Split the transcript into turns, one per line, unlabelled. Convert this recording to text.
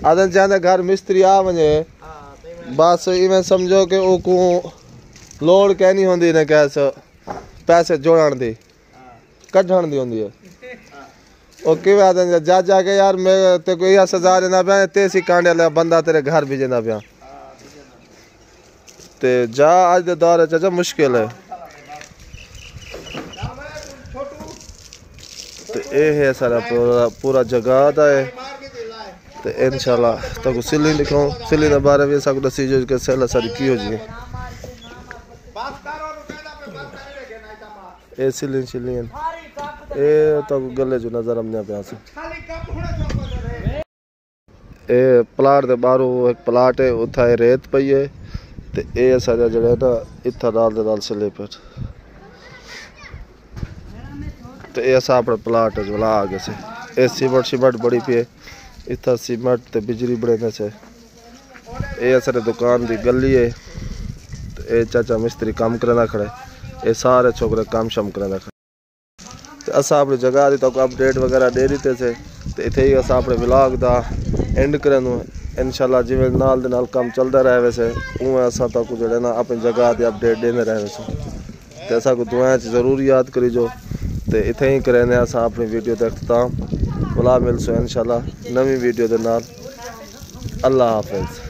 आदन चाहते घर मिस्त्री आ वने बस इवें समझो कि वो को लोड़ कहनी होंदी ने कैस पैसे जोड़न दी कढ़ण दी होंदी है ओ किवें आदन जा जाके यार मैं ते कोई सजा देना पिया ते सी कांडे वाला बंदा तेरे घर भेजना पिया ते जा अज दे दौर चाचा मुश्किल है ते ये है सारा पूरा जगह दा है ते इंशाल्लाह तो सिली लिखो सिली दे बारे में सब दसी जो के सेला सारी की हो जी ए सिली ए तो गले जो नजर हमने पे आसे ए प्लाट दे बाहरों एक प्लाट है उथा रेत पई है ते ए सारा जड़ा ना इथा दाल सिले पर ते ए सा अपना प्लाट जो ला आगे से ए सीमेंट बड़ी पे इतना सीमेंट ते बिजली बड़े से ये सारे दुकान दी गली है ये चाचा मिस्त्री काम करना खड़े ये सारे छोकरे काम शम करना खड़े ते असा अपनी जगह दी तो अपडेट वगैरह दे दीते थे ते इथे ही असा अपने व्लॉग दा एंड करन इंशाल्लाह जिवें नाल दे नाल काम चलदा रहे वैसे उवें असा तक जेड़े ना अपनी जगह दी अपडेट देने रहे वैसे ते असा को दुआएं च जरूर याद करी जो ते इथे ही करने असा अपनी वीडियो दा इख्तिताम बुला मिलसो इंशाल्लाह नवी वीडियो दे नाल अल्लाह हाफिज।